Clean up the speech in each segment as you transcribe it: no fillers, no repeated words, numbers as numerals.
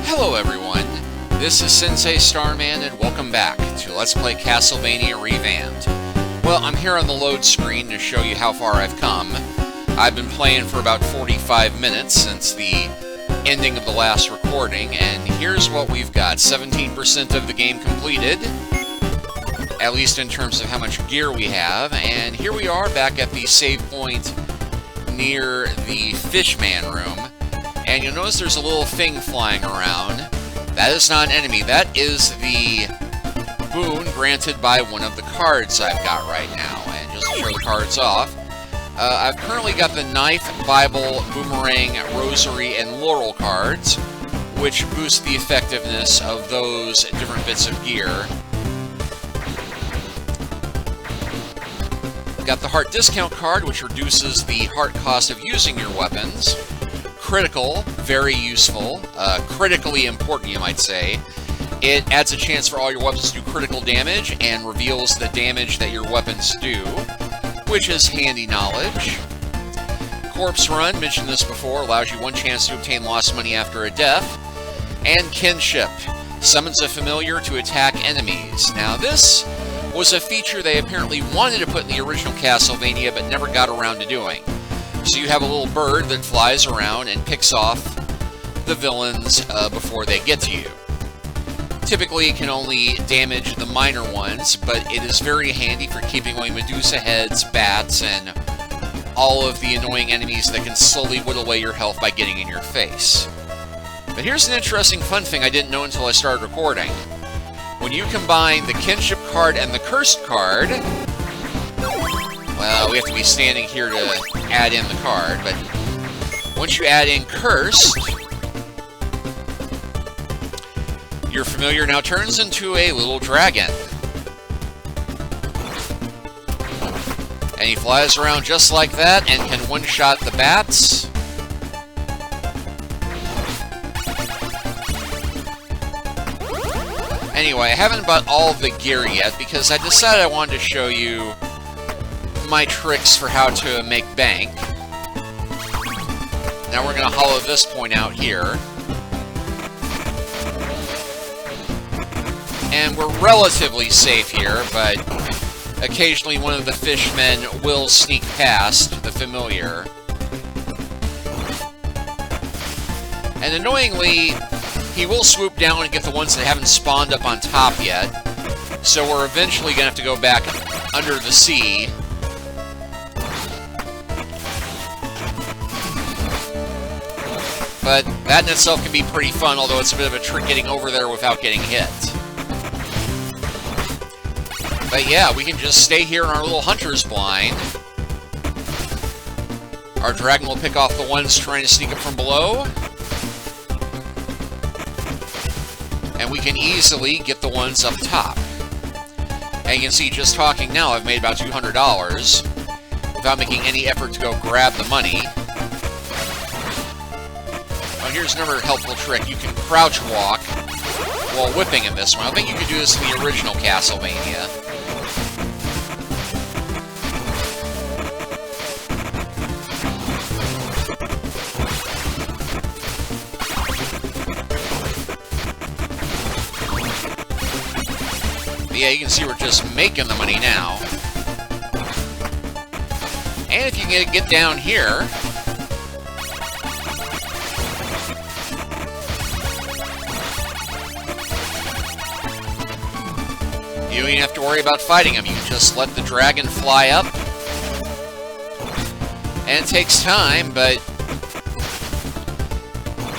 Hello everyone, this is Sensei Starman and welcome back to Let's Play Castlevania Revamped. Well, I'm here on the load screen to show you how far I've come. I've been playing for about 45 minutes since the ending of the last recording, and here's what we've got. 17% of the game completed, at least in terms of how much gear we have, and here we are back at the save point near the Fishman room. And you'll notice there's a little thing flying around. That is not an enemy. That is the boon granted by one of the cards I've got right now. And just to show the cards off, I've currently got the Knife, Bible, Boomerang, Rosary, and Laurel cards, which boost the effectiveness of those different bits of gear. Got the Heart Discount card, which reduces the heart cost of using your weapons. Critical, very useful, critically important, you might say. It adds a chance for all your weapons to do critical damage and reveals the damage that your weapons do, which is handy knowledge. Corpse Run, mentioned this before, allows you one chance to obtain lost money after a death. And Kinship, summons a familiar to attack enemies. Now this was a feature they apparently wanted to put in the original Castlevania but never got around to doing. So you have a little bird that flies around and picks off the villains before they get to you. Typically it can only damage the minor ones, but it is very handy for keeping away Medusa heads, bats, and all of the annoying enemies that can slowly whittle away your health by getting in your face. But here's an interesting fun thing I didn't know until I started recording. When you combine the Kinship card and the Cursed card, well, we have to be standing here to add in the card, but once you add in Cursed, your familiar now turns into a little dragon. And he flies around just like that and can one-shot the bats. Anyway, I haven't bought all the gear yet because I decided I wanted to show you my tricks for how to make bank. Now we're going to hollow this point out here. And we're relatively safe here, but occasionally one of the fishmen will sneak past the familiar. And annoyingly, he will swoop down and get the ones that haven't spawned up on top yet. So we're eventually going to have to go back under the sea. But that in itself can be pretty fun, although it's a bit of a trick getting over there without getting hit. But yeah, we can just stay here in our little hunter's blind. Our dragon will pick off the ones trying to sneak up from below. And we can easily get the ones up top. And you can see, just talking now, I've made about $200 without making any effort to go grab the money. Oh, here's another helpful trick. You can crouch walk while whipping in this one. I think you could do this in the original Castlevania. Yeah, you can see we're just making the money now. And if you can get down here, you don't even have to worry about fighting him. You just let the dragon fly up. And it takes time, but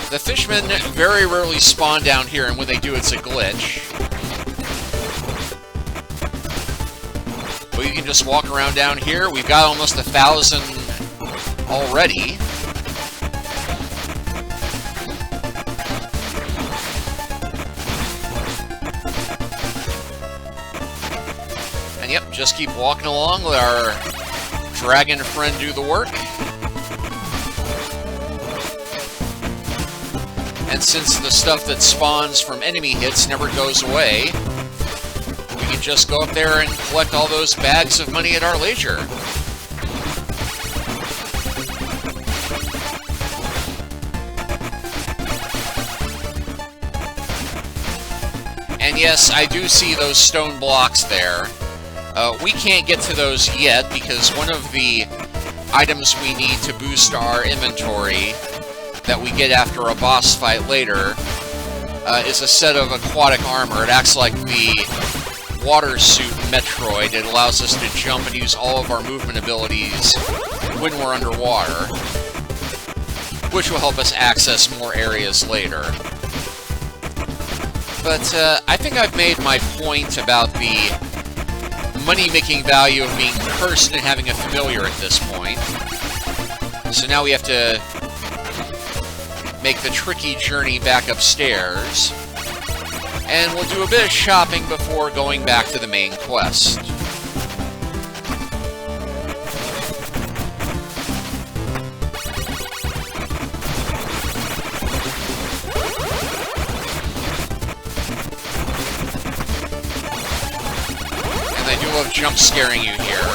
the fishmen very rarely spawn down here, and when they do, it's a glitch. But you can just walk around down here. We've got almost 1,000 already. And yep, just keep walking along, let our dragon friend do the work. And since the stuff that spawns from enemy hits never goes away, we can just go up there and collect all those bags of money at our leisure. And yes, I do see those stone blocks there. We can't get to those yet because one of the items we need to boost our inventory that we get after a boss fight later is a set of aquatic armor. It acts like the water suit in Metroid. It allows us to jump and use all of our movement abilities when we're underwater, which will help us access more areas later. But I think I've made my point about the money-making value of being cursed and having a familiar at this point. So now we have to make the tricky journey back upstairs. And we'll do a bit of shopping before going back to the main quest. Of jump scaring you here.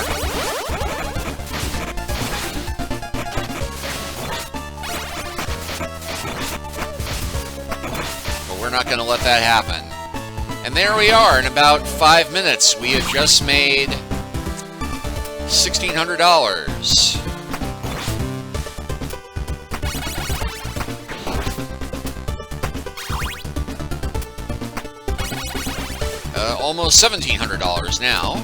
But we're not going to let that happen. And there we are. In about 5 minutes, we have just made $1,600. Almost $1,700 now.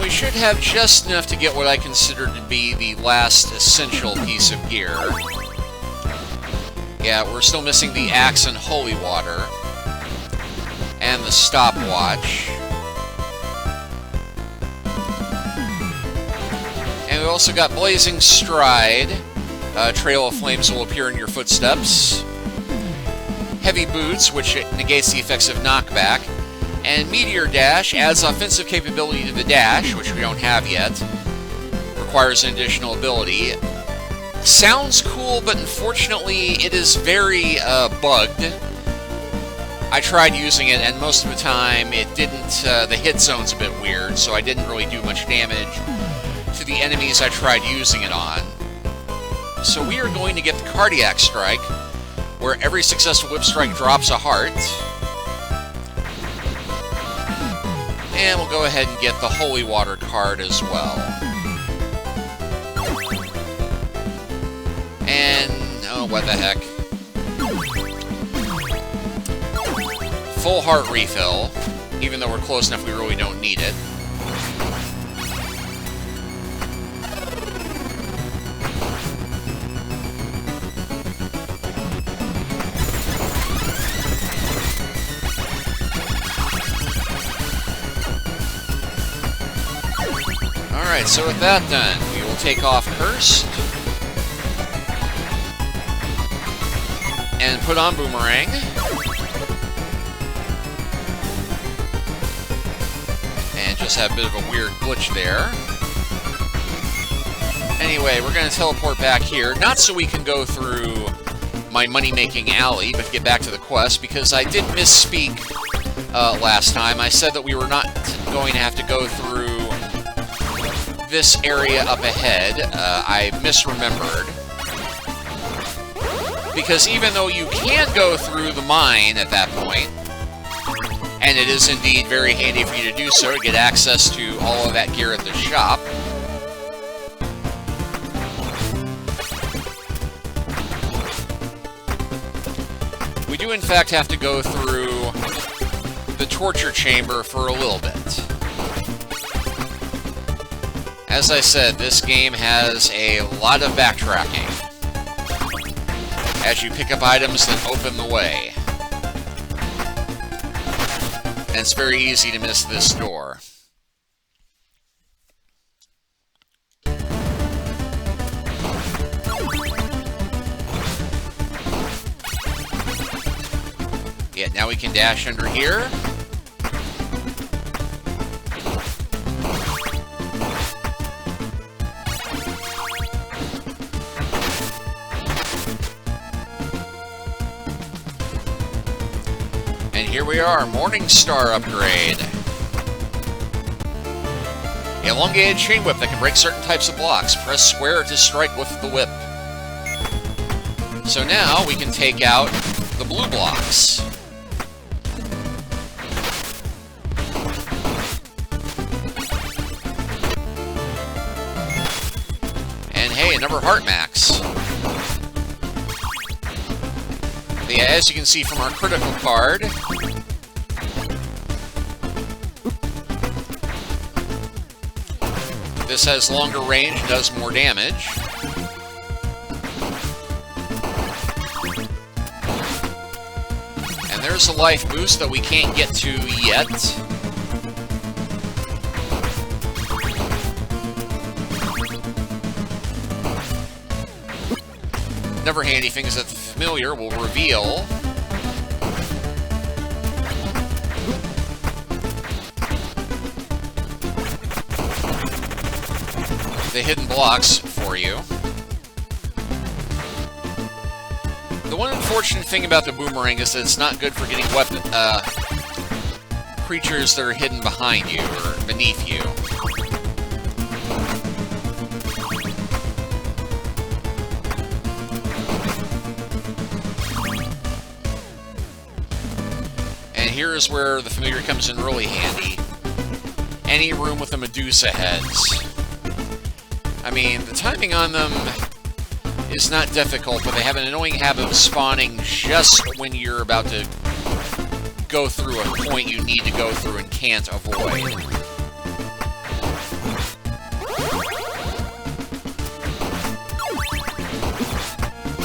Should have just enough to get what I consider to be the last essential piece of gear. Yeah, we're still missing the axe and holy water. And the stopwatch. And we also got Blazing Stride. Trail of Flames will appear in your footsteps. Heavy Boots, which negates the effects of knockback. And Meteor Dash adds offensive capability to the dash, which we don't have yet. Requires an additional ability. Sounds cool, but unfortunately it is very bugged. I tried using it, and most of the time it didn't... the hit zone's a bit weird, so I didn't really do much damage to the enemies I tried using it on. So we are going to get the Cardiac Strike, where every successful whip strike drops a heart. And we'll go ahead and get the Holy Water card as well. And... oh, what the heck. Full heart refill. Even though we're close enough, we really don't need it. Alright, so with that done, we will take off Cursed. And put on Boomerang. And just have a bit of a weird glitch there. Anyway, we're going to teleport back here. Not so we can go through my money-making alley, but to get back to the quest, because I did misspeak last time. I said that we were not going to have to go through this area up ahead. I misremembered. Because even though you can go through the mine at that point, and it is indeed very handy for you to do so to get access to all of that gear at the shop, we do in fact have to go through the torture chamber for a little bit. As I said, this game has a lot of backtracking as you pick up items that open the way. And it's very easy to miss this door. Yeah, now we can dash under here. here we are, Morning Star upgrade. Elongated chain whip that can break certain types of blocks. Press square to strike with the whip. So now we can take out the blue blocks. And hey, another heart max. But yeah, as you can see from our critical card, this has longer range and does more damage. And there's a life boost that we can't get to yet. Another handy thing is that the familiar will reveal the hidden blocks for you. The one unfortunate thing about the boomerang is that it's not good for getting creatures that are hidden behind you or beneath you. And here's where the familiar comes in really handy. Any room with the Medusa heads. I mean, the timing on them is not difficult, but they have an annoying habit of spawning just when you're about to go through a point you need to go through and can't avoid.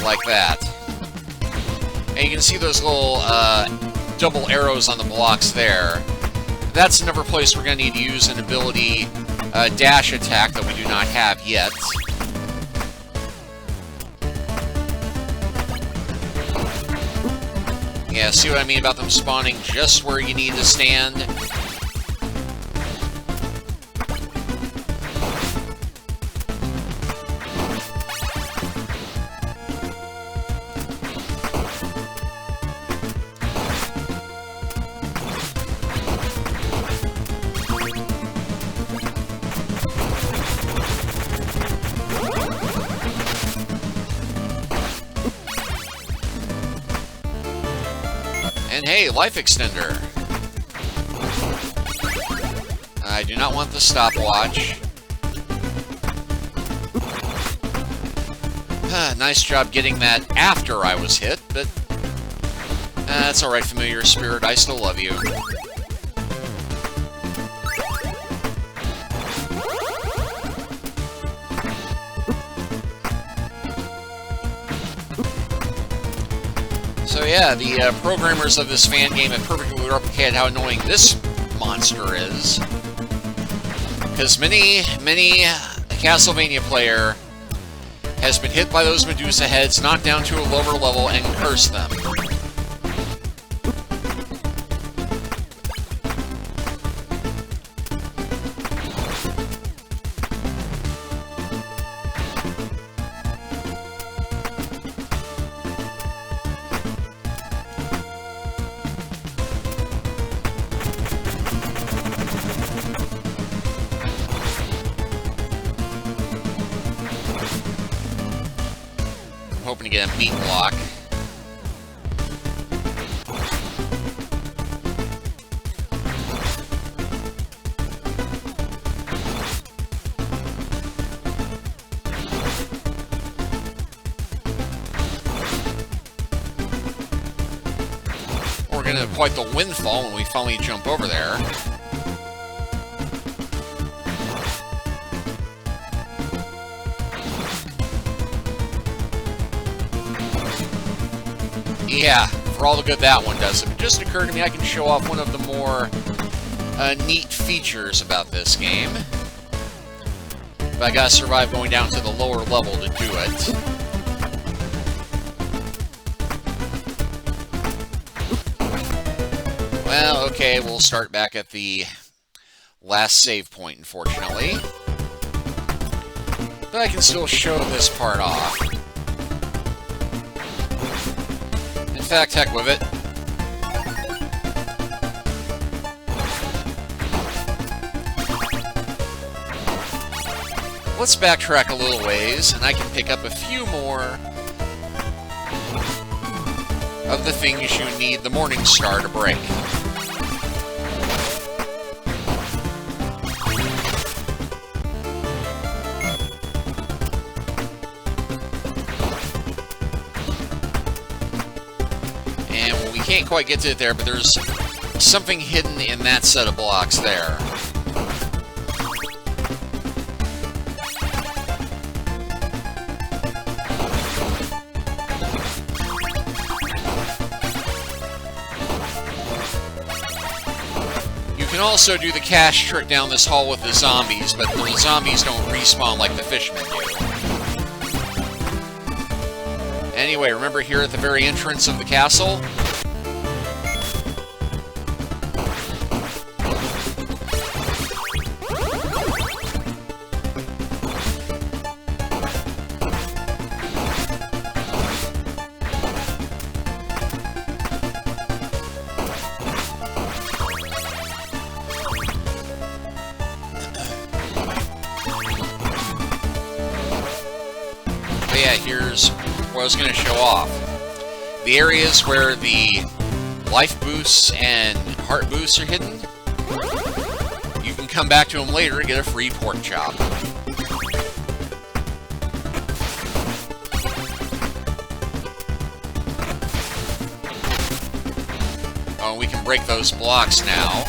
Like that. And you can see those little double arrows on the blocks there. That's another place we're going to need to use an ability dash attack that we do not have yet. Yeah, see what I mean about them spawning just where you need to stand? And hey, life extender. I do not want the stopwatch. Nice job getting that after I was hit, but that's alright, familiar spirit, I still love you. So yeah, the programmers of this fan game have perfectly replicated how annoying this monster is. Because many Castlevania player has been hit by those Medusa heads, knocked down to a lower level, and cursed them. Hoping to get a meat block. We're gonna have quite the windfall when we finally jump over there. Yeah, for all the good that one does. It just occurred to me I can show off one of the more neat features about this game. But I gotta survive going down to the lower level to do it. Well, okay, we'll start back at the last save point, unfortunately. But I can still show this part off. In fact, heck with it. let's backtrack a little ways, and I can pick up a few more of the things you need the Morning Star to break. And we can't quite get to it there, but there's something hidden in that set of blocks there. You can also do the cash trick down this hall with the zombies, but the zombies don't respawn like the fishmen do. Anyway, remember here at the very entrance of the castle? Here's what I was going to show off. The areas where the life boosts and heart boosts are hidden, you can come back to them later to get a free pork chop. Oh, we can break those blocks now.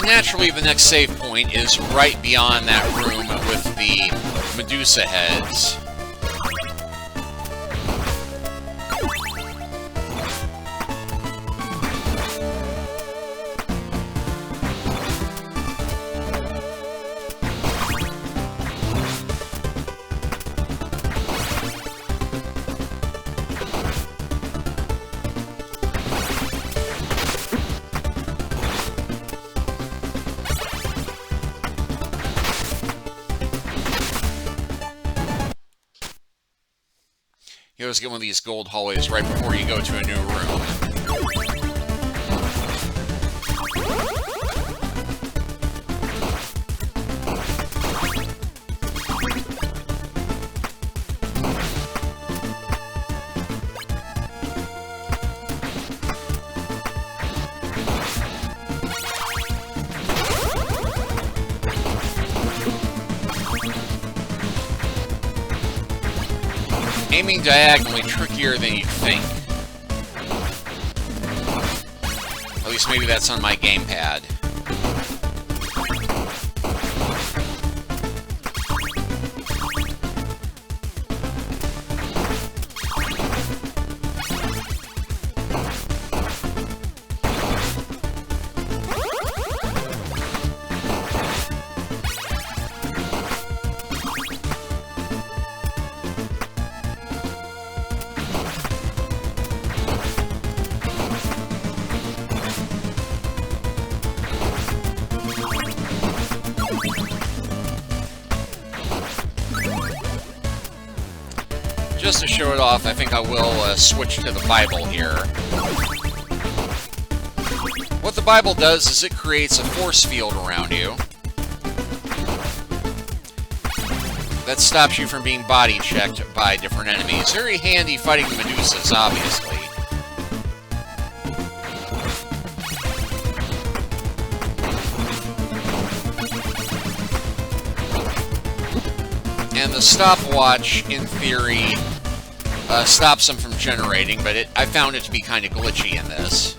Naturally, the next save point is right beyond that room with the Medusa heads. You always get one of these gold hallways right before you go to a new room. Aiming diagonally trickier than you'd think. At least maybe that's on my gamepad. Just to show it off, I think I will switch to the Bible here. What the Bible does is it creates a force field around you that stops you from being body checked by different enemies. Very handy fighting the Medusas, obviously. And the stopwatch, in theory, stops them from generating, but I found it to be kind of glitchy in this.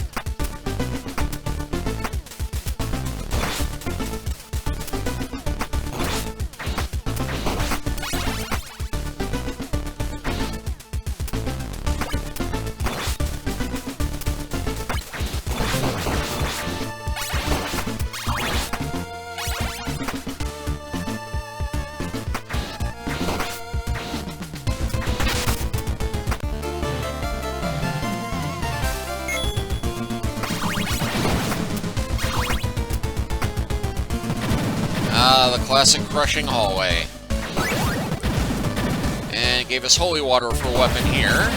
The classic crushing hallway. And it gave us holy water for a weapon here.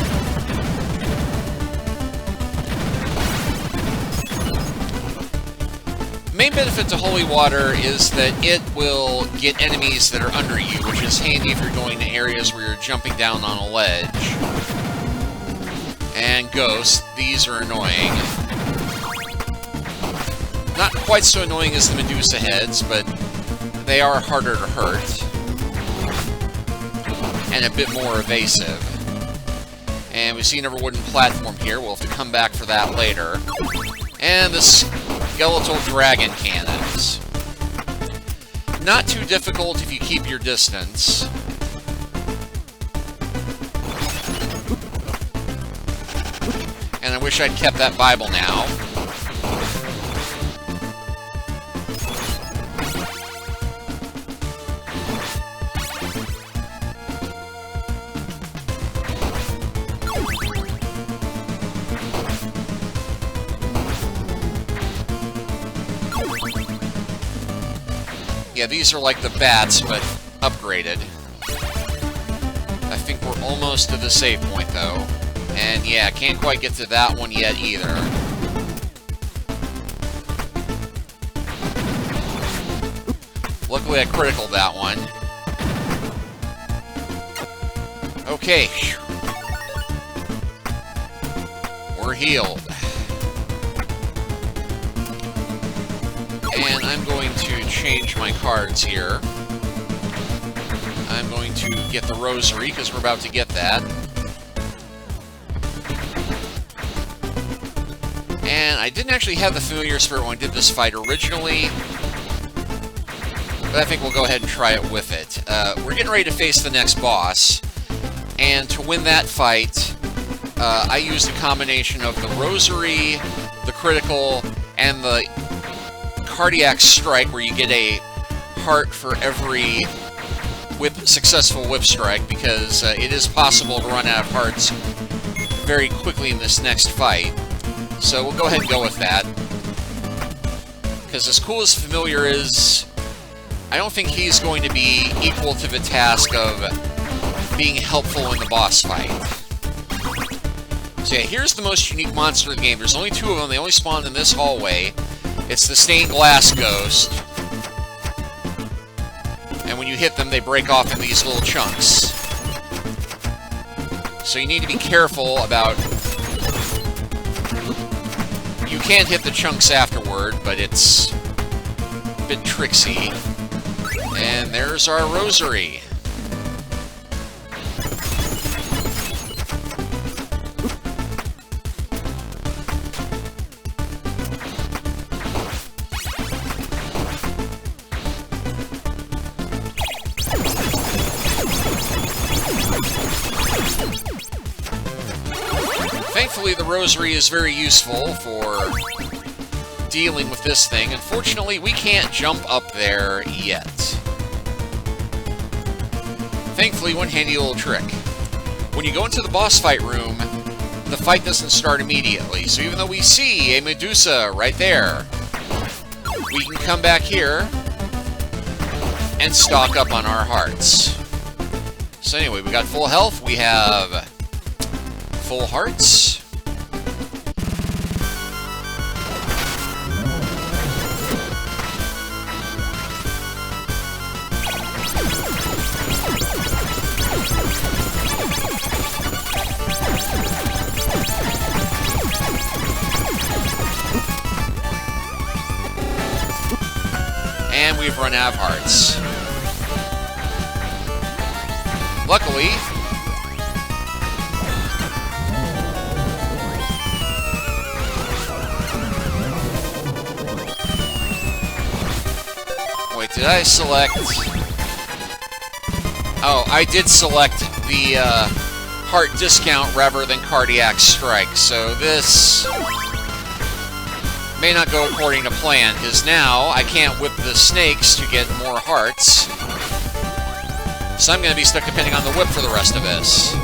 Main benefit to holy water is that it will get enemies that are under you, which is handy if you're going to areas where you're jumping down on a ledge. And ghosts, these are annoying. Not quite so annoying as the Medusa heads, but they are harder to hurt. And a bit more evasive. And we see another wooden platform here. We'll have to come back for that later. And the skeletal dragon cannons. Not too difficult if you keep your distance. And I wish I'd kept that Bible now. Yeah, these are like the bats, but upgraded. I think we're almost to the save point, though. And yeah, can't quite get to that one yet, either. Luckily, I critical that one. Okay. We're healed. And I'm going to change my cards here. I'm going to get the rosary, because we're about to get that. And I didn't actually have the familiar spirit when I did this fight originally, but I think we'll go ahead and try it with it. We're getting ready to face the next boss, and to win that fight, I used a combination of the rosary, the critical, and the cardiac strike, where you get a heart for every successful whip strike, because it is possible to run out of hearts very quickly in this next fight. So we'll go ahead and go with that. Because as cool as Familiar is, I don't think he's going to be equal to the task of being helpful in the boss fight. So yeah, here's the most unique monster in the game. There's only two of them. They only spawn in this hallway. It's the stained glass ghost. And when you hit them, they break off in these little chunks. So you need to be careful about... You can't hit the chunks afterward, but it's a bit tricksy. And there's our rosary. Thankfully, the rosary is very useful for dealing with this thing. Unfortunately, we can't jump up there yet. Thankfully, one handy little trick. When you go into the boss fight room, the fight doesn't start immediately. So even though we see a Medusa right there, we can come back here and stock up on our hearts. So anyway, we got full health. We have full hearts. And we've run out of hearts. Luckily, wait, did I select? Oh, I did select the heart discount rather than cardiac strike, so this may not go according to plan, because now I can't whip the snakes to get more hearts. So I'm going to be stuck depending on the whip for the rest of this.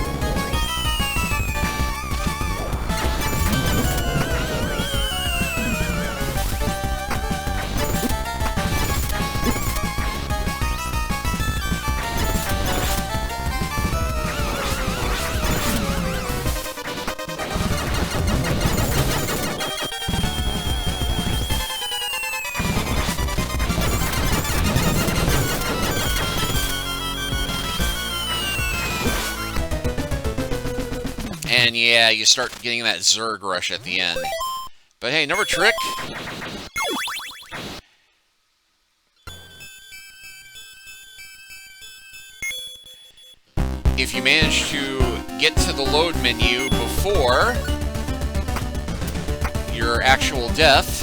And yeah, you start getting that Zerg rush at the end. But hey, another trick. If you manage to get to the load menu before your actual death,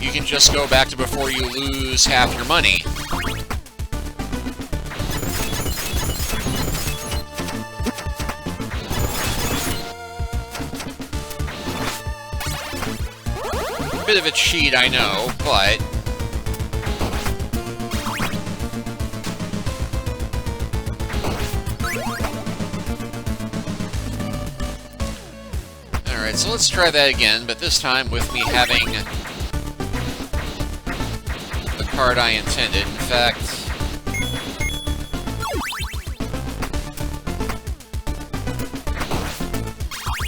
you can just go back to before you lose half your money. Bit of a cheat, I know, but alright, so let's try that again, but this time with me having the card I intended. In fact,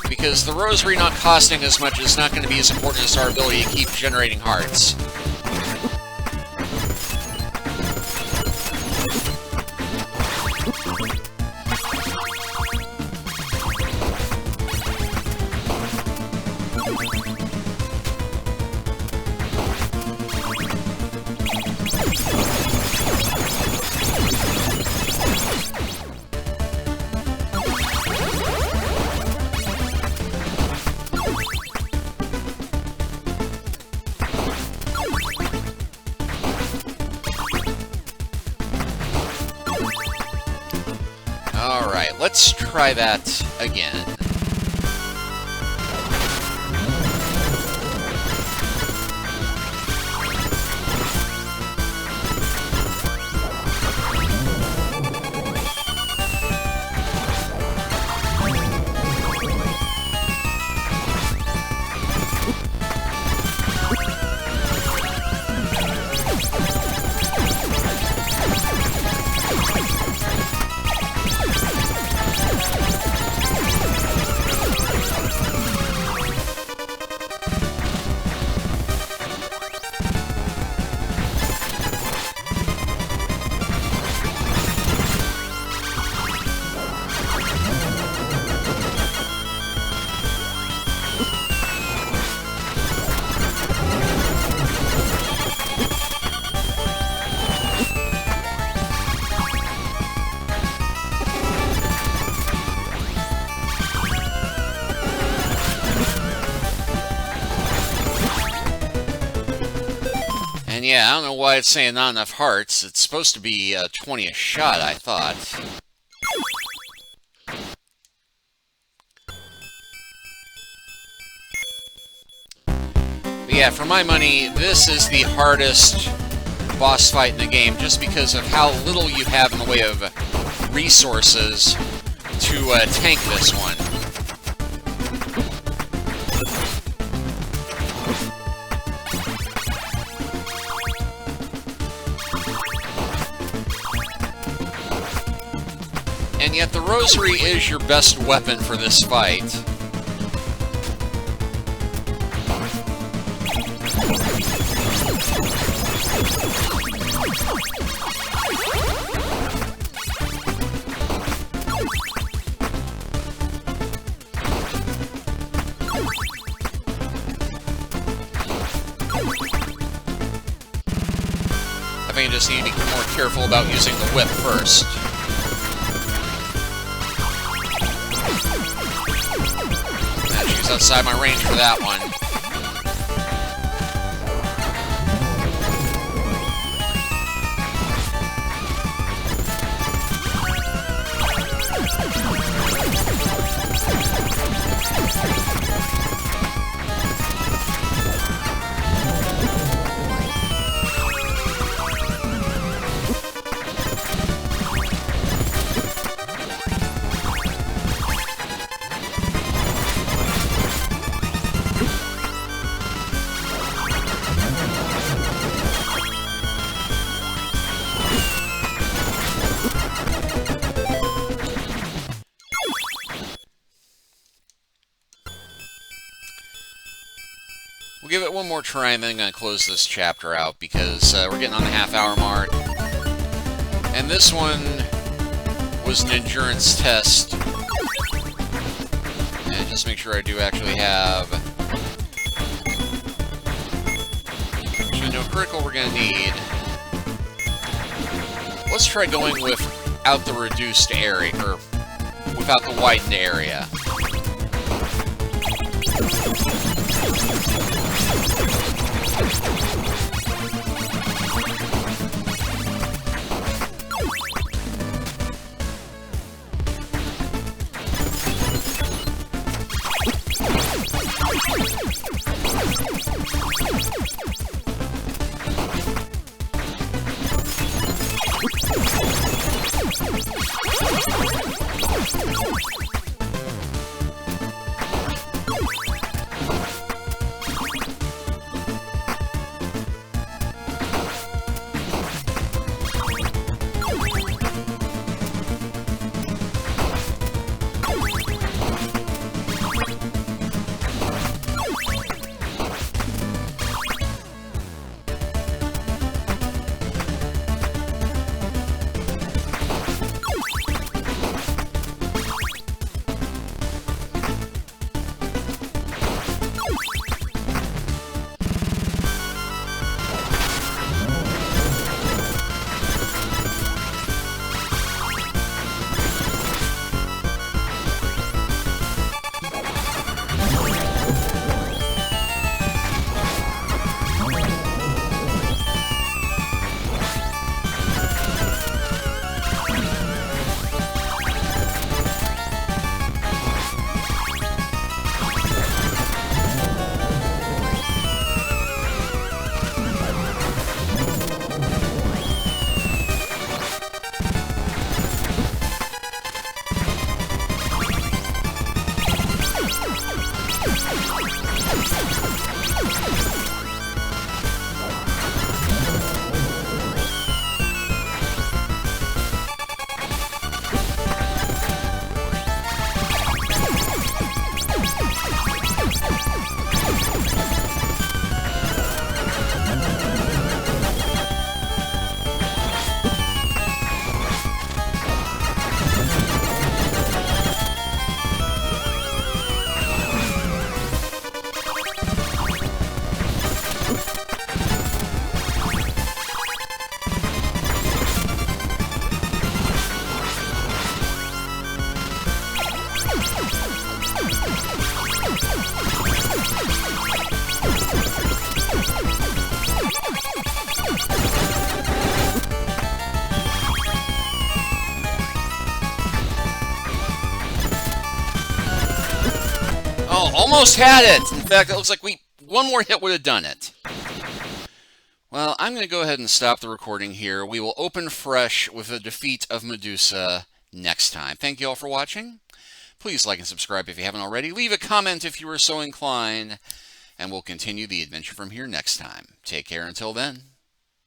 because the rosary not costing as much is not going to be as important as our ability to keep generating hearts. Alright, let's try that again. And yeah, I don't know why it's saying not enough hearts. It's supposed to be 20 a shot, I thought. But yeah, for my money, this is the hardest boss fight in the game, just because of how little you have in the way of resources to tank this one. And yet the rosary is your best weapon for this fight. I think I just need to be more careful about using the whip first. She's outside my range for that one. We'll give it one more try and then I'm going to close this chapter out because we're getting on the half-hour mark. And this one was an endurance test And just make sure I do actually have... Actually, no critical we're going to need. Let's try going without the reduced area, or without the widened area. Oh, almost had it! In fact, it looks like one more hit would have done it. Well, I'm going to go ahead and stop the recording here. We will open fresh with the defeat of Medusa next time. Thank you all for watching. Please like and subscribe if you haven't already. Leave a comment if you are so inclined. And we'll continue the adventure from here next time. Take care until then.